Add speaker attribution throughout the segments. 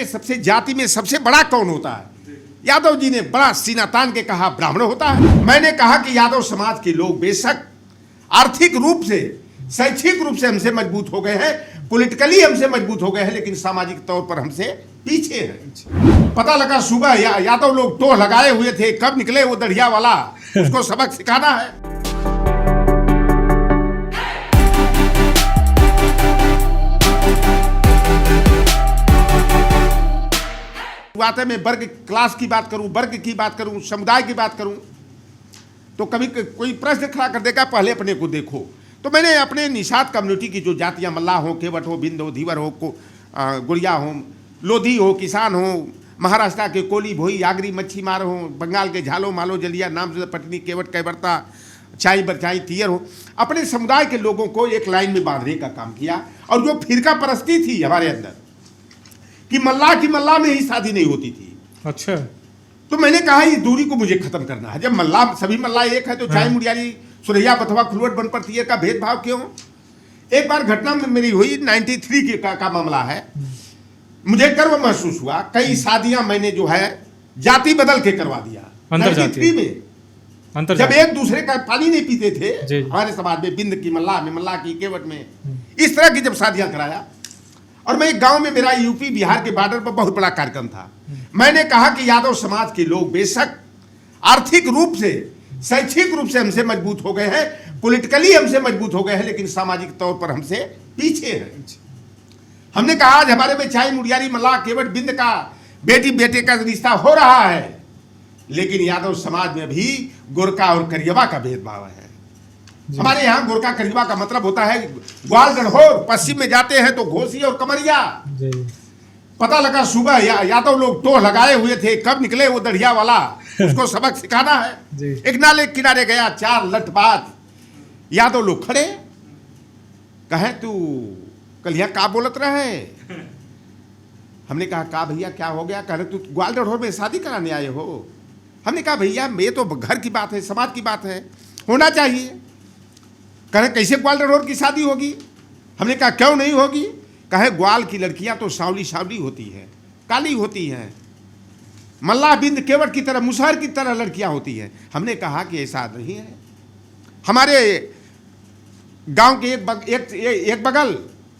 Speaker 1: बताइए सबसे जाति में सबसे बड़ा कौन होता है? यादव जी ने बड़ा सीना तान के कहा ब्राह्मण होता है। मैंने कहा कि यादव समाज के लोग बेशक आर्थिक रूप से, शैक्षिक रूप से हमसे मजबूत हो गए हैं, पॉलिटिकली हमसे मजबूत हो गए हैं, लेकिन सामाजिक तौर पर हमसे पीछे हैं। पता लगा सुबह यादव लोग टोह लगाए हुए थे, कब निकले वो दढ़िया वाला, उसको सबक सिखाना है। बातें मैं वर्ग क्लास की बात करूं, वर्ग की बात करूं, समुदाय की बात करूं तो कभी कोई प्रश्न खड़ा कर देगा, पहले अपने को देखो। तो मैंने अपने निषाद कम्युनिटी की जो जातियां, मल्लाह हो, केवट हो, बिंद हो, धीवर हो, गुड़िया हो, लोधी हो, किसान हो, महाराष्ट्र के कोली, भोई, आगरी, मच्छी मार हो, बंगाल के झालो, मालो, जलिया, नाम से पटनी, केवट, कैवर्ता, चाई बरचाई, तीयर हो, अपने समुदाय के लोगों को एक लाइन में बांधने का काम किया। और जो फिरका परस्ती थी हमारे अंदर कि मल्लाह की मल्लाह में ही शादी नहीं होती थी, अच्छा, तो मैंने कहा इस दूरी को मुझे खत्म करना है। जब मल्लाह, सभी मल्लाह एक है, तो चाय मुड़ियारी, सुरैया, बथवा, खुलवट, बनपर, तीयर का भेदभाव क्यों? एक बार घटना में मेरी हुई 93 का मामला है। मुझे गर्व महसूस हुआ, कई शादियां मैंने जो है जाति बदल के करवा दिया। 93 में जब एक दूसरे का पानी नहीं पीते थे हमारे समाज में, बिंद की मल्लाह में, मल्लाह की केवट में, इस तरह की जब शादियां कराया। और मैं एक गांव में, मेरा यूपी बिहार के बॉर्डर पर बहुत बड़ा कार्यक्रम था। मैंने कहा कि यादव समाज के लोग बेशक आर्थिक रूप से, शैक्षिक रूप से हमसे मजबूत हो गए हैं, पॉलिटिकली हमसे मजबूत हो गए हैं, लेकिन सामाजिक तौर पर हमसे पीछे हैं। हमने कहा आज हमारे में चाय मुड़ियारी, मल्लाह, केवट, बिंद का बेटी बेटे का रिश्ता हो रहा है, लेकिन यादव समाज में भी गोरका और करियवा का भेदभाव है। हमारे यहाँ गोरका करियवा का मतलब होता है ग्वाल, गढ़होर, पश्चिम में जाते हैं तो घोसी और कमरिया। पता लगा सुबह यादव लोग टोह लगाए हुए थे, कब निकले वो दढ़िया वाला, उसको सबक सिखाना है। एक नाले किनारे गया, 4 लठबाज यादव लोग खड़े, कहे तू कलिया का बोलत रहे? हमने कहा का भैया क्या हो गया? कह रहे तू ग्वाल गढ़होर में शादी कराने आए हो? हमने कहा भैया ये तो घर की बात है, समाज की बात है, होना चाहिए। कहे कैसे ग्वाल गढ़होर की शादी होगी? हमने कहा क्यों नहीं होगी? कहे ग्वाल की लड़कियां तो सांवली सांवली होती हैं, काली होती हैं, मल्लाह, बिंद, केवट की तरह, मुसहर की तरह लड़कियां होती हैं। हमने कहा कि ऐसा नहीं है। हमारे गांव के एक बगल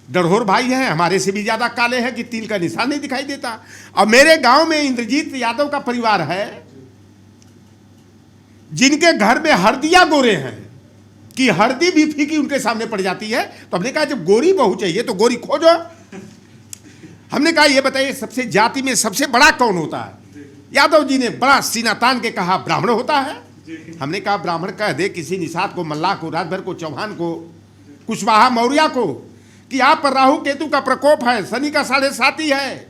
Speaker 1: गढ़होर भाई हैं, हमारे से भी ज्यादा काले हैं कि तिल का निशान नहीं दिखाई देता। और मेरे गांव में इंद्रजीत यादव का परिवार है जिनके घर में हरदिया गोरे हैं कि हरदी भी फीकी उनके सामने पड़ जाती है। तो हमने कहा जब गोरी बहू चाहिए तो गोरी खोजो। हमने कहा ये बताइए सबसे जाति में सबसे बड़ा कौन होता है? यादव जी ने बड़ा सीना तान के कहा ब्राह्मण होता है। हमने कहा ब्राह्मण कह दे किसी निषाद को, मल्लाह को, राजभर को, चौहान को, कुशवाहा, मौर्या को कि आप पर राहु केतु का प्रकोप है, शनि का 7.5 है,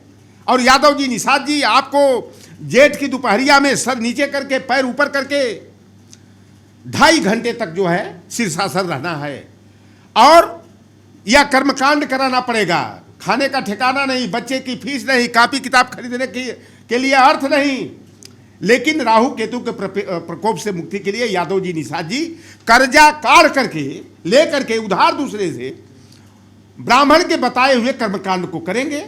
Speaker 1: और यादव जी, निषाद जी, आपको जेठ की दोपहरिया में सर नीचे करके पैर ऊपर करके 2.5 घंटे तक जो है शीर्षासन रहना है, और यह कर्मकांड कराना पड़ेगा। खाने का ठिकाना नहीं, बच्चे की फीस नहीं, कॉपी किताब खरीदने के लिए अर्थ नहीं, लेकिन राहु केतु के प्रकोप से मुक्ति के लिए यादव जी, निषाद जी कर्जा काट करके ले करके उधार दूसरे से ब्राह्मण के बताए हुए कर्मकांड को करेंगे।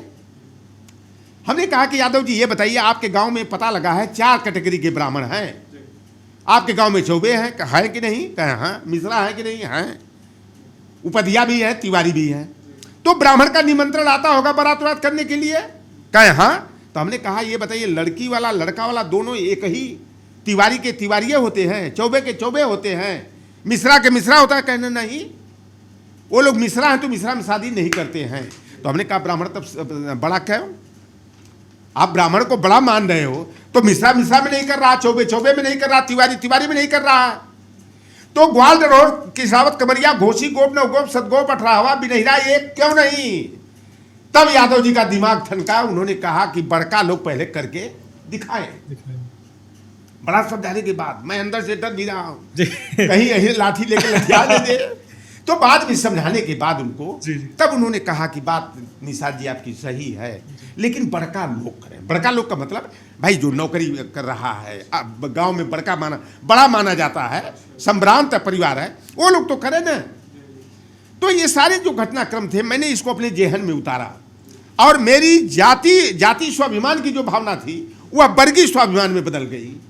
Speaker 1: हमने कहा कि यादव जी ये बताइए, आपके गांव में पता लगा है 4 कैटेगरी के ब्राह्मण हैं। आपके गांव में चौबे हैं कि नहीं? कहे हाँ। मिश्रा है कि नहीं? हैं। उपधिया भी है, तिवारी भी है। तो ब्राह्मण का निमंत्रण आता होगा बारात वारात करने के लिए? कहे हाँ। तो हमने कहा ये बताइए लड़की वाला लड़का वाला दोनों एक ही, तिवारी के तिवारिये होते हैं, चौबे के चौबे होते हैं, मिश्रा के मिश्रा होता है? कहने नहीं, वो लोग मिश्रा हैं तो मिश्रा में शादी नहीं करते हैं। तो हमने कहा ब्राह्मण तब बड़ा क्यों? आप ब्राह्मण को बड़ा मान रहे हो तो मिश्रा मिश्रा में नहीं कर रहा, चौबे चौबे में नहीं कर रहा, तिवारी तिवारी में नहीं कर रहा, तो ग्वाल, गढ़होर, किसावत, कमरिया, घोसी, गोप, नवगोप, सतगोप, अठराहवा, बिनहिरा एक क्यों नहीं? तब यादव जी का दिमाग ठनका। उन्होंने कहा कि बड़का लोग पहले करके दिखाएं। बड़ा समझाने के बाद मैं अंदर से डर भी रहा हूं कहीं यही लाठी लेकर लठिया दे दे। तो बाद में समझाने के बाद उनको तब उन्होंने कहा कि बात निषाद जी आपकी सही है, लेकिन बड़का लोग करें। बड़का लोग का मतलब भाई जो नौकरी कर रहा है, गांव में बड़ा माना जाता है, संभ्रांत परिवार है, वो लोग तो करें ना। तो ये सारे जो घटनाक्रम थे मैंने इसको अपने जेहन में उतारा और मेरी जाति स्वाभिमान की जो भावना थी वह वर्गीय स्वाभिमान में बदल गई।